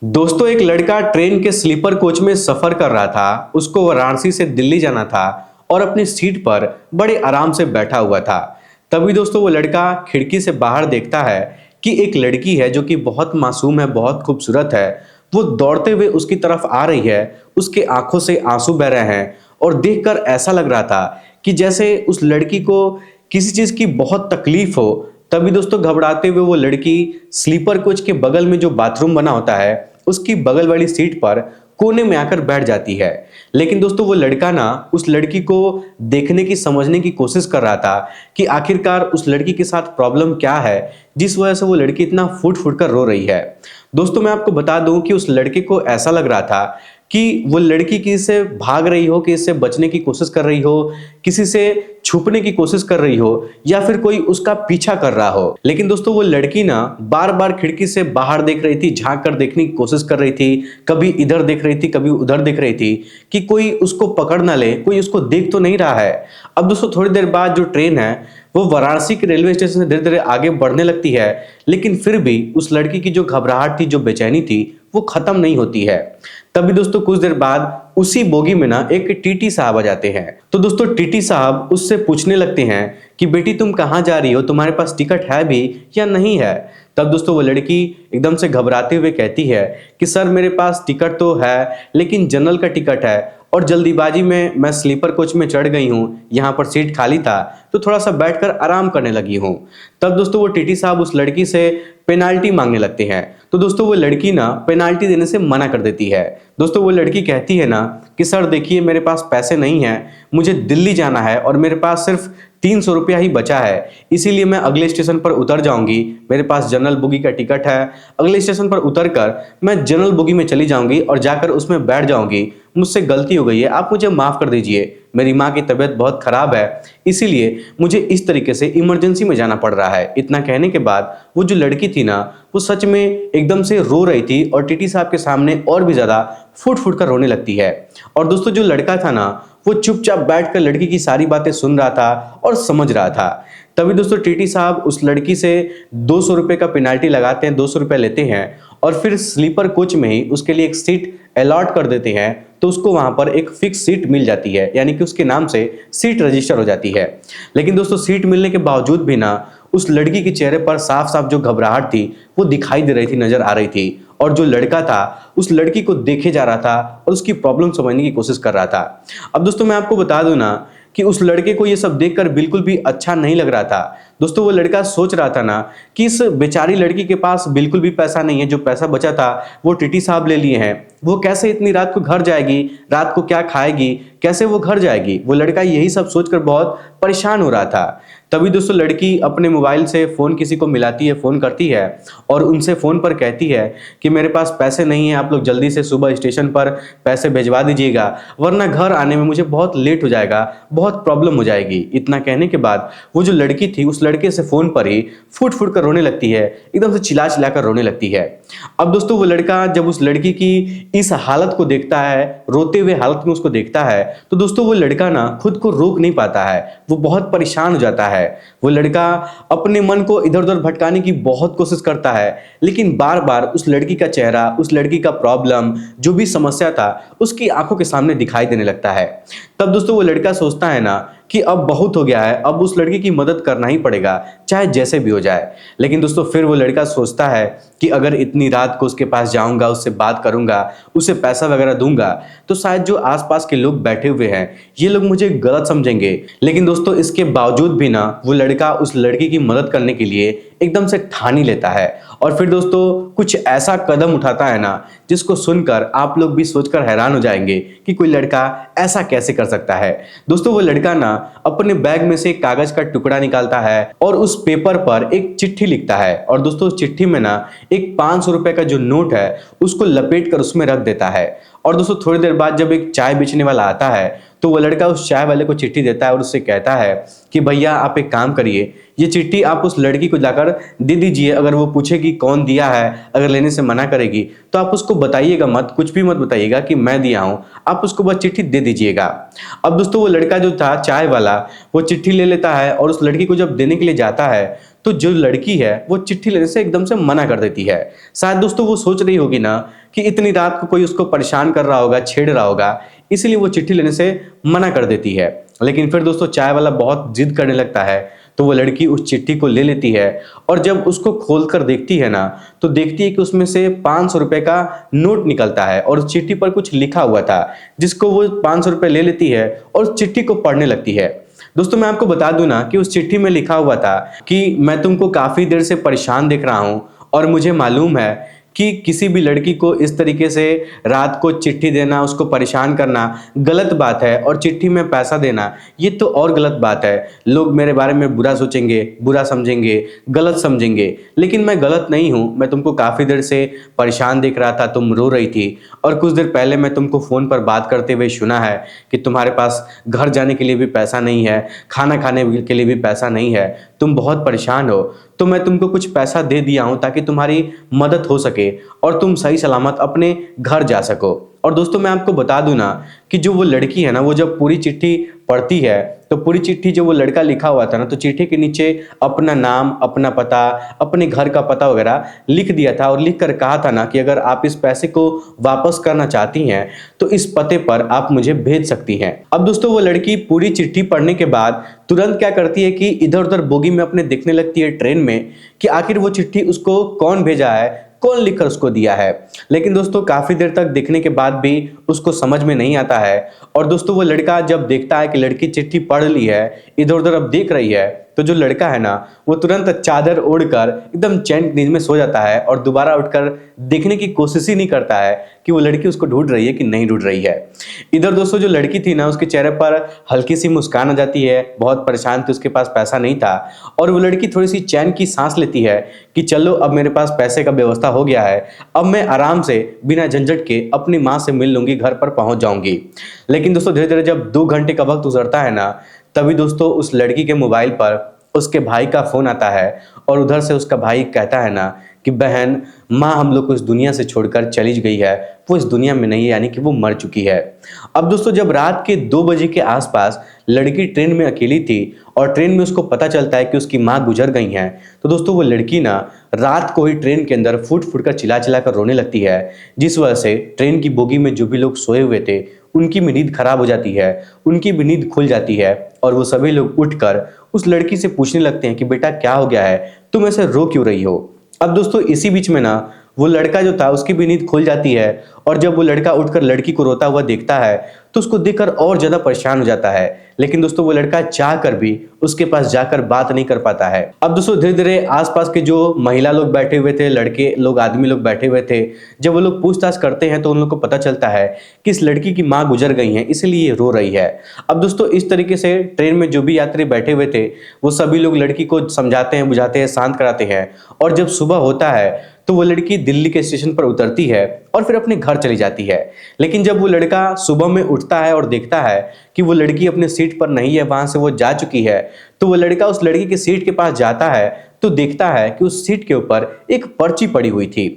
दोस्तों, एक लड़का ट्रेन के स्लीपर कोच में सफर कर रहा था। उसको वाराणसी से दिल्ली जाना था और अपनी सीट पर बड़े आराम से बैठा हुआ था। तभी दोस्तों वो लड़का खिड़की से बाहर देखता है कि एक लड़की है जो कि बहुत मासूम है, बहुत खूबसूरत है। वो दौड़ते हुए उसकी तरफ आ रही है। उसके आंखों से आंसू बह रहे हैं और देखकर ऐसा लग रहा था कि जैसे उस लड़की को किसी चीज की बहुत तकलीफ हो। तभी दोस्तों घबराते हुए वो लड़की स्लीपर कोच के बगल में जो बाथरूम बना होता है उसकी बगल वाली सीट पर कोने में आकर बैठ जाती है। लेकिन दोस्तों वो लड़का ना उस लड़की को देखने की, समझने की कोशिश कर रहा था कि आखिरकार उस लड़की के साथ प्रॉब्लम क्या है जिस वजह से वो लड़की इतना फूट फूट कर रो रही है। दोस्तों मैं आपको बता दूं कि उस लड़के को ऐसा लग रहा था कि वो लड़की किसी से भाग रही हो, किसी से बचने की कोशिश कर रही हो, किसी से छुपने की कोशिश कर रही हो या फिर कोई उसका पीछा कर रहा हो। लेकिन दोस्तों वो लड़की ना बार बार खिड़की से बाहर देख रही थी, झांक कर देखने की कोशिश कर रही थी। कभी इधर देख रही थी, कभी उधर देख रही थी कि कोई उसको पकड़ ना ले, कोई उसको देख तो नहीं रहा है। अब दोस्तों थोड़ी देर बाद जो ट्रेन है वो वाराणसी के रेलवे स्टेशन से धीरे धीरे आगे बढ़ने लगती है। लेकिन फिर भी उस लड़की की जो घबराहट थी, जो बेचैनी थी, वो खत्म नहीं होती है। तभी दोस्तों कुछ देर बाद उसी बोगी में ना एक टीटी साहब आ जाते हैं। तो दोस्तों टीटी साहब उससे पूछने लगते हैं कि बेटी तुम कहाँ जा रही हो, तुम्हारे पास टिकट है भी या नहीं है। तब दोस्तों वो लड़की एकदम से घबराते हुए कहती है कि सर मेरे पास टिकट तो है लेकिन जनरल का टिकट है और जल्दीबाजी में मैं स्लीपर कोच में चढ़ गई हूँ, यहाँ पर सीट खाली था तो थोड़ा सा बैठकर आराम करने लगी हूँ। तब दोस्तों वो टीटी साहब उस लड़की से पेनाल्टी मांगने लगते हैं। तो दोस्तों वो लड़की ना पेनाल्टी देने से मना कर देती है। दोस्तों वो लड़की कहती है ना कि सर देखिए मेरे पास पैसे नहीं हैं, मुझे दिल्ली जाना है और मेरे पास सिर्फ 300 रुपया ही बचा है, इसीलिए मैं अगले स्टेशन पर उतर जाऊंगी। मेरे पास जनरल बोगी का टिकट है, अगले स्टेशन पर उतरकर मैं जनरल बोगी में चली जाऊंगी और जाकर उसमें बैठ जाऊंगी। मुझसे गलती हो गई है, आप मुझे माफ कर दीजिए। मेरी माँ की तबीयत बहुत खराब है, इसीलिए मुझे इस तरीके से इमरजेंसी में जाना पड़ रहा है। इतना कहने के बाद वो जो लड़की थी ना वो सच में एकदम से रो रही थी और टीटी साहब के सामने और भी ज्यादा फुट फुट कर रोने लगती है। और दोस्तों जो लड़का था ना वो चुपचाप बैठकर लड़की की सारी बातें सुन रहा था और समझ रहा था। तभी दोस्तों टीटी साहब उस लड़की से 200 रुपए का पेनाल्टी लगाते हैं, 200 रुपए लेते हैं और फिर स्लीपर कोच में ही उसके लिए एक सीट अलॉट कर देते हैं। तो उसको वहां पर एक फिक्स सीट मिल जाती है, यानी कि उसके नाम से सीट रजिस्टर हो जाती है। लेकिन दोस्तों सीट मिलने के बावजूद भी ना उस लड़की के चेहरे पर साफ साफ जो घबराहट थी वो दिखाई दे रही थी, नजर आ रही थी। और जो लड़का था उस लड़की को देखे जा रहा था और उसकी प्रॉब्लम समझने की कोशिश कर रहा था। अब दोस्तों मैं आपको बता दूं ना कि उस लड़के को ये सब देखकर बिल्कुल भी अच्छा नहीं लग रहा था। दोस्तों वो लड़का सोच रहा था ना कि इस बेचारी लड़की के पास बिल्कुल भी पैसा नहीं है, जो पैसा बचा था वो टीटी साहब ले लिए हैं। वो कैसे इतनी रात को घर जाएगी, रात को क्या खाएगी, कैसे वो घर जाएगी। वो लड़का यही सब सोचकर बहुत परेशान हो रहा था। तभी दोस्तों लड़की अपने मोबाइल से फोन किसी को मिलाती है, फोन करती है और उनसे फोन पर कहती है कि मेरे पास पैसे नहीं है, आप लोग जल्दी से सुबह स्टेशन पर पैसे भिजवा दीजिएगा वरना घर आने में मुझे बहुत लेट हो जाएगा, बहुत प्रॉब्लम हो जाएगी। इतना कहने के बाद वो जो लड़की थी उस लड़के से फोन पर ही फुट फुट कर रोने लगती है, एकदम से चिल्ला चिल्ला कर रोने लगती है। अब दोस्तों वो लड़का जब उस लड़की की इस हालत को देखता है, रोते हुए हालत में उसको देखता है, तो दोस्तों वो लड़का ना खुद को रोक नहीं पाता है, वो बहुत परेशान हो जाता है। वो लड़का अपने मन को इधर उधर भटकाने की बहुत कोशिश करता है लेकिन बार बार उस लड़की का चेहरा, उस लड़की का प्रॉब्लम, जो भी समस्या था उसकी आंखों के सामने दिखाई देने लगता है। तब दोस्तों वो लड़का सोचता है ना कि अब बहुत हो गया है, अब उस लड़की की मदद करना ही पड़ेगा चाहे जैसे भी हो जाए। लेकिन दोस्तों फिर वो लड़का सोचता है कि अगर इतनी रात को उसके पास जाऊंगा, उससे बात करूंगा, उसे पैसा वगैरह दूंगा तो शायद जो आसपास के लोग बैठे हुए हैं ये लोग मुझे गलत समझेंगे। लेकिन दोस्तों इसके बावजूद भी ना वो लड़का उस लड़की की मदद करने के लिए एकदम से ठान ही लेता है और फिर दोस्तों कुछ ऐसा कदम उठाता है ना जिसको सुनकर आप लोग भी सोचकर हैरान हो जाएंगे कि कोई लड़का ऐसा कैसे कर सकता है। दोस्तों वो लड़का ना अपने बैग में से एक कागज का टुकड़ा निकालता है और उस पेपर पर एक चिट्ठी लिखता है और दोस्तों उस चिट्ठी में ना एक 500 रुपए का जो नोट है उसको लपेट कर उसमें रख देता है। और दोस्तों थोड़ी देर बाद जब एक चाय बेचने वाला आता है तो वो लड़का उस चाय वाले को चिट्ठी देता है और उससे कहता है कि भैया आप एक काम करिए, ये चिट्ठी आप उस लड़की को जाकर दे दीजिए। अगर वो पूछेगी कौन दिया है, अगर लेने से मना करेगी तो आप उसको बताइएगा मत, कुछ भी मत बताइएगा कि मैं दिया हूं, आप उसको बस चिट्ठी दे दीजिएगा। अब दोस्तों वो लड़का जो था चाय वाला वो चिट्ठी ले लेता है और उस लड़की को जब देने के लिए जाता है तो जो लड़की है वो चिट्ठी लेने से एकदम से मना कर देती है। शायद दोस्तों वो सोच रही होगी ना कि इतनी रात को कोई उसको परेशान कर रहा होगा, छेड़ रहा होगा, इसलिए वो चिट्ठी लेने से मना कर देती है। लेकिन फिर दोस्तों चाय वाला बहुत जिद करने लगता है, तो वो लड़की उस चिट्ठी को ले लेती है और जब उसको खोलकर देखती है ना, तो देखती है कि उसमें से 500 रुपए का नोट निकलता है और उस चिट्ठी पर कुछ लिखा हुआ था, जिसको वो 500 रुपए ले लेती है और उस चिट्ठी को पढ़ने लगती है। दोस्तों मैं आपको बता दूं ना कि उस चिट्ठी में लिखा हुआ था कि मैं तुमको काफी देर से परेशान देख रहा हूं और मुझे मालूम है कि किसी भी लड़की को इस तरीके से रात को चिट्ठी देना, उसको परेशान करना गलत बात है, और चिट्ठी में पैसा देना ये तो और गलत बात है। लोग मेरे बारे में बुरा सोचेंगे, बुरा समझेंगे, गलत समझेंगे, लेकिन मैं गलत नहीं हूं। मैं तुमको काफ़ी देर से परेशान देख रहा था, तुम रो रही थी, और कुछ देर पहले मैं तुमको फ़ोन पर बात करते हुए सुना है कि तुम्हारे पास घर जाने के लिए भी पैसा नहीं है, खाना खाने के लिए भी पैसा नहीं है, तुम बहुत परेशान हो, तो मैं तुमको कुछ पैसा दे दिया हूं ताकि तुम्हारी मदद हो सके और तुम सही सलामत अपने घर जा सको। और दोस्तों मैं आपको बता दूं ना कि जो वो लड़की है ना, वो जब पूरी चिट्ठी पढ़ती है तो पूरी चिट्ठी जो वो लड़का लिखा हुआ था ना, तो चिट्ठी के नीचे अपना नाम, अपना पता, अपने घर का पता वगैरह लिख दिया था और लिख कर कहा था ना कि अगर आप इस पैसे को वापस करना चाहती हैं तो इस पते पर आप मुझे भेज सकती हैं। अब दोस्तों वो लड़की पूरी चिट्ठी पढ़ने के बाद तुरंत क्या करती है कि इधर उधर बोगी में अपने देखने लगती है ट्रेन में कि आखिर वो चिट्ठी उसको कौन भेजा है, कौन लिखकर उसको दिया है। लेकिन दोस्तों काफी देर तक देखने के बाद भी उसको समझ में नहीं आता है। और दोस्तों वो लड़का जब देखता है कि लड़की चिट्ठी पढ़ ली है, इधर उधर अब देख रही है, तो जो लड़का है ना वो तुरंत चादर ओढ़कर एकदम चैन की नींद में सो जाता है और दोबारा उठकर देखने की कोशिश ही नहीं करता है कि वो लड़की उसको ढूंढ रही है कि नहीं ढूंढ रही है। इधर दोस्तों जो लड़की थी ना, उसके चेहरे पर हल्की सी मुस्कान आ जाती है, बहुत परेशान थी, उसके पास पैसा नहीं था, और वो लड़की थोड़ी सी चैन की सांस लेती है कि चलो अब मेरे पास पैसे का व्यवस्था हो गया है, अब मैं आराम से बिना झंझट के अपनी माँ से मिल लूंगी, घर पर पहुंच जाऊंगी। लेकिन दोस्तों धीरे धीरे जब 2 घंटे का वक्त गुजरता है ना, तभी दोस्तों उस लड़की के मोबाइल पर उसके भाई का फोन आता है और उधर से उसका भाई कहता है ना कि बहन, माँ हम लोग को इस दुनिया से छोड़कर चली गई है, वो इस दुनिया में नहीं है, यानी कि वो मर चुकी है। अब दोस्तों जब रात के 2 बजे के आसपास लड़की ट्रेन में अकेली थी और ट्रेन में उसको पता चलता है कि उसकी माँ गुजर गई हैं, तो दोस्तों वो लड़की ना रात को ही ट्रेन के अंदर फूट फूट कर चिल्ला चिल्ला कर रोने लगती है, जिस वजह से ट्रेन की बोगी में जो भी लोग सोए हुए थे उनकी भी नींद खराब हो जाती है, उनकी भी नींद खुल जाती है और वो सभी लोग उठकर उस लड़की से पूछने लगते हैं कि बेटा क्या हो गया है, तुम ऐसे रो क्यों रही हो। अब दोस्तों इसी बीच में ना वो लड़का जो था उसकी भी नींद खुल जाती है, और जब वो लड़का उठकर लड़की को रोता हुआ देखता है तो उसको देखकर और ज्यादा परेशान हो जाता है। लेकिन दोस्तों वो लड़का चाह कर भी उसके पास जाकर बात नहीं कर पाता है। अब दोस्तों धीरे धीरे आसपास के जो महिला लोग बैठे हुए थे, लड़के लोग, आदमी लोग बैठे हुए थे, जब वो लोग पूछताछ करते हैं तो उन लोग को पता चलता है कि इस लड़की की माँ गुजर गई है, इसलिए ये रो रही है। अब दोस्तों इस तरीके से ट्रेन में जो भी यात्री बैठे हुए थे वो सभी लोग लड़की को समझाते हैं, बुझाते हैं, शांत कराते हैं, और जब सुबह होता है तो वो लड़की दिल्ली के स्टेशन पर उतरती है और फिर अपने घर चली जाती है। लेकिन जब वो लड़का सुबह में उठता है और देखता है कि वो लड़की अपने सीट पर नहीं है, वहां से वो जा चुकी है, तो वो लड़का उस लड़की की सीट के पास जाता है तो देखता है कि उस सीट के ऊपर एक पर्ची पड़ी हुई थी।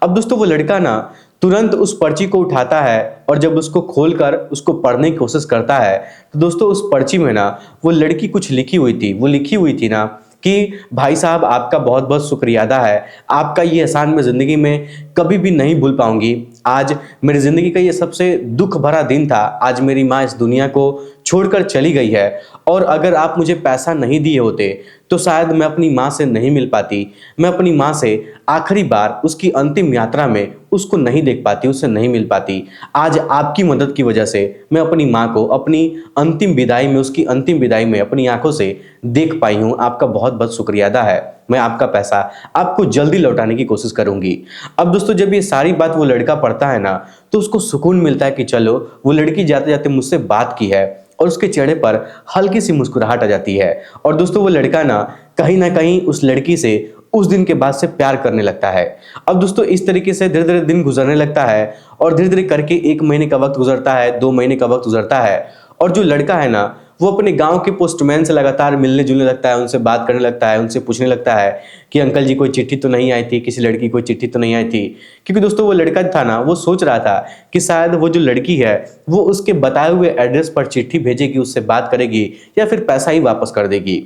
अब दोस्तों वो लड़का ना तुरंत उस पर्ची को उठाता है और जब उसको खोलकर उसको पढ़ने की कोशिश करता है तो दोस्तों उस पर्ची में ना वो लड़की कुछ लिखी हुई थी। वो लिखी हुई थी ना कि भाई साहब आपका बहुत बहुत शुक्रिया अदा है, आपका ये एहसान मैं ज़िंदगी में कभी भी नहीं भूल पाऊंगी। आज मेरी ज़िंदगी का ये सबसे दुख भरा दिन था, आज मेरी माँ इस दुनिया को छोड़कर चली गई है, और अगर आप मुझे पैसा नहीं दिए होते तो शायद मैं अपनी माँ से नहीं मिल पाती, मैं अपनी माँ से आखिरी बार उसकी अंतिम यात्रा में उसको नहीं देख पाती, उससे नहीं मिल पाती। आज आपकी मदद की वजह से मैं अपनी माँ को अपनी अंतिम विदाई में, उसकी अंतिम विदाई में अपनी आंखों से देख पाई हूँ। आपका बहुत बहुत शुक्रिया अदा है, मैं आपका पैसा आपको जल्दी लौटाने की कोशिश करूंगी। अब दोस्तों जब ये सारी बात वो लड़का पढ़ता है ना तो उसको सुकून मिलता है कि चलो वो लड़की जाते जाते मुझसे बात की है, और उसके चेहरे पर हल्की सी मुस्कुराहट आ जाती है। और दोस्तों वो लड़का ना कहीं उस लड़की से उस दिन के बाद से प्यार करने लगता है। अब दोस्तों इस तरीके से धीरे धीरे दिन गुजरने लगता है और धीरे धीरे करके 1 महीने का वक्त गुजरता है, 2 महीने का वक्त गुजरता है, और जो लड़का है ना वो अपने गांव के पोस्टमैन से लगातार मिलने जुलने लगता है, उनसे बात करने लगता है, उनसे पूछने लगता है कि अंकल जी कोई चिट्ठी तो नहीं आई थी, किसी लड़की की कोई चिट्ठी तो नहीं आई थी। क्योंकि दोस्तों वो लड़का था ना, वो सोच रहा था कि शायद वो जो लड़की है वो उसके बताए हुए एड्रेस पर चिट्ठी भेजेगी, उससे बात करेगी या फिर पैसा ही वापस कर देगी।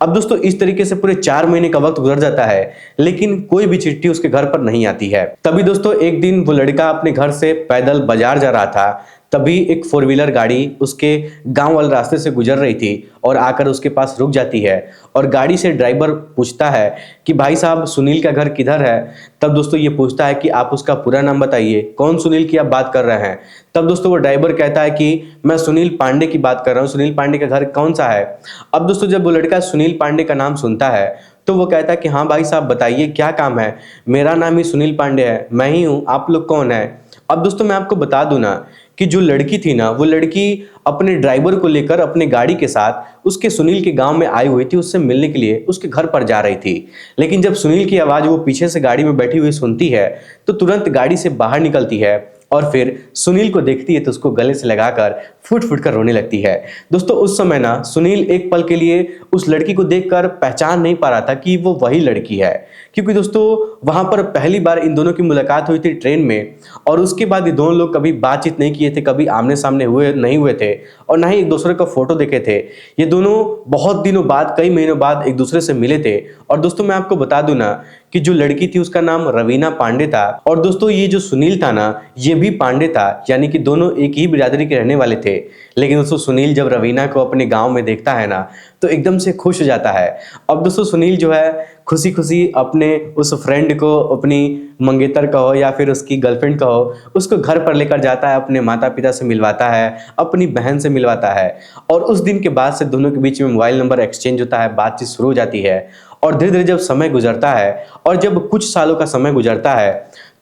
अब दोस्तों इस तरीके से पूरे 4 महीने का वक्त गुजर जाता है, लेकिन कोई भी चिट्ठी उसके घर पर नहीं आती है। तभी दोस्तों एक दिन वो लड़का अपने घर से पैदल बाजार जा रहा था, तभी एक 4 व्हीलर गाड़ी उसके गांव वाले रास्ते से गुजर रही थी और आकर उसके पास रुक जाती है और गाड़ी से ड्राइवर पूछता है कि भाई साहब सुनील का घर किधर है। तब दोस्तों ये पूछता है कि आप उसका पूरा नाम बताइए, कौन सुनील की आप बात कर रहे हैं। तब दोस्तों वो ड्राइवर कहता है कि मैं सुनील पांडे की बात कर रहा हूँ, सुनील पांडे का घर कौन सा है। अब दोस्तों जब वो लड़का सुनील पांडे का नाम सुनता है तो वो कहता है कि हाँ भाई साहब बताइए क्या काम है, मेरा नाम ही सुनील पांडे है, मैं ही हूँ, आप लोग कौन है। अब दोस्तों मैं आपको बता दूं ना कि जो लड़की थी ना, वो लड़की अपने ड्राइवर को लेकर अपने गाड़ी के साथ उसके सुनील के गांव में आई हुई थी, उससे मिलने के लिए उसके घर पर जा रही थी। लेकिन जब सुनील की आवाज़ वो पीछे से गाड़ी में बैठी हुई सुनती है तो तुरंत गाड़ी से बाहर निकलती है और फिर सुनील को देखती है तो उसको गले से लगाकर फुट फुट कर रोने लगती है। दोस्तों उस समय ना सुनील एक पल के लिए उस लड़की को देखकर पहचान नहीं पा रहा था कि वो वही लड़की है, क्योंकि दोस्तों वहां पर पहली बार इन दोनों की मुलाकात हुई थी ट्रेन में और उसके बाद ये दोनों लोग कभी बातचीत नहीं किए थे, कभी आमने सामने नहीं हुए थे और ना ही एक दूसरे का फोटो देखे थे। ये दोनों बहुत दिनों बाद, कई महीनों बाद एक दूसरे से मिले थे। और दोस्तों मैं आपको बता दूं ना कि जो लड़की थी उसका नाम रवीना पांडे था और दोस्तों ये जो सुनील था ना, ये भी पांडे था, यानी कि दोनों एक ही बिरादरी के रहने वाले थे। लेकिन दोस्तों सुनील जब रवीना को अपने गांव में देखता है ना तो एकदम से खुश हो जाता है। अब दोस्तों सुनील जो है खुशी खुशी अपने उस फ्रेंड को, अपनी मंगेतर कहो या फिर उसकी गर्लफ्रेंड कहो, उसको घर पर लेकर जाता है, अपने माता पिता से मिलवाता है, अपनी बहन से मिलवाता है और उस दिन के बाद से दोनों के बीच में मोबाइल नंबर एक्सचेंज होता है, बातचीत शुरू हो जाती है। और धीरे धीरे जब समय गुजरता है और जब कुछ सालों का समय गुजरता है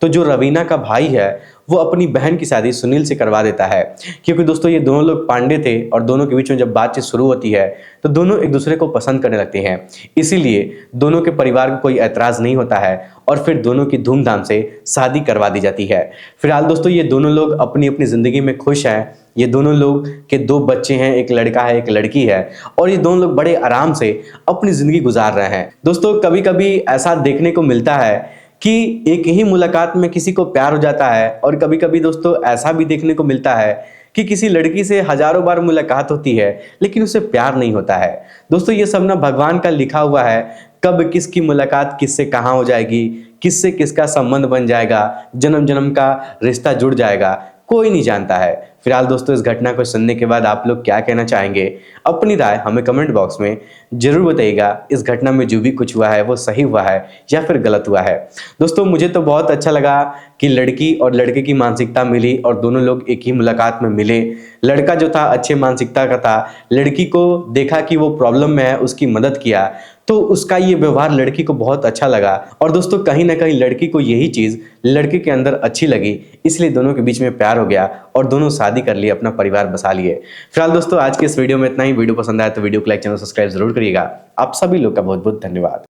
तो जो रवीना का भाई है वो अपनी बहन की शादी सुनील से करवा देता है। क्योंकि दोस्तों ये दोनों लोग पांडे थे और दोनों के बीच में जब बातचीत शुरू होती है तो दोनों एक दूसरे को पसंद करने लगते हैं, इसीलिए दोनों के परिवार को कोई ऐतराज नहीं होता है और फिर दोनों की धूमधाम से शादी करवा दी जाती है। फिलहाल दोस्तों ये दोनों लोग अपनी अपनी जिंदगी में खुश हैं। ये दोनों लोग के 2 बच्चे हैं, एक लड़का है एक लड़की है और ये दोनों लोग बड़े आराम से अपनी जिंदगी गुजार रहे हैं। दोस्तों कभी कभी ऐसा देखने को मिलता है कि एक ही मुलाकात में किसी को प्यार हो जाता है और कभी कभी दोस्तों ऐसा भी देखने को मिलता है कि किसी लड़की से हजारों बार मुलाकात होती है लेकिन उसे प्यार नहीं होता है। दोस्तों ये सब ना भगवान का लिखा हुआ है, कब किसकी मुलाकात किससे कहाँ हो जाएगी, किससे किसका संबंध बन जाएगा, जन्म जन्म का रिश्ता जुड़ जाएगा, कोई नहीं जानता है। फिलहाल दोस्तों इस घटना को सुनने के बाद आप लोग क्या कहना चाहेंगे, अपनी राय हमें कमेंट बॉक्स में जरूर बताइएगा। इस घटना में जो भी कुछ हुआ है वो सही हुआ है या फिर गलत हुआ है। दोस्तों मुझे तो बहुत अच्छा लगा कि लड़की और लड़के की मानसिकता मिली और दोनों लोग एक ही मुलाकात में मिले। लड़का जो था अच्छे मानसिकता का था, लड़की को देखा कि वो प्रॉब्लम में है, उसकी मदद किया, तो उसका ये व्यवहार लड़की को बहुत अच्छा लगा। और दोस्तों कहीं ना कहीं लड़की को यही चीज़ लड़के के अंदर अच्छी लगी, इसलिए दोनों के बीच में प्यार हो गया और दोनों शादी कर लिए, अपना परिवार बसा लिए। फिलहाल दोस्तों आज के इस वीडियो में इतना ही। वीडियो पसंद आया तो वीडियो को लाइक, चैनल सब्सक्राइब जरूर करिएगा। आप सभी लोग का बहुत बहुत धन्यवाद।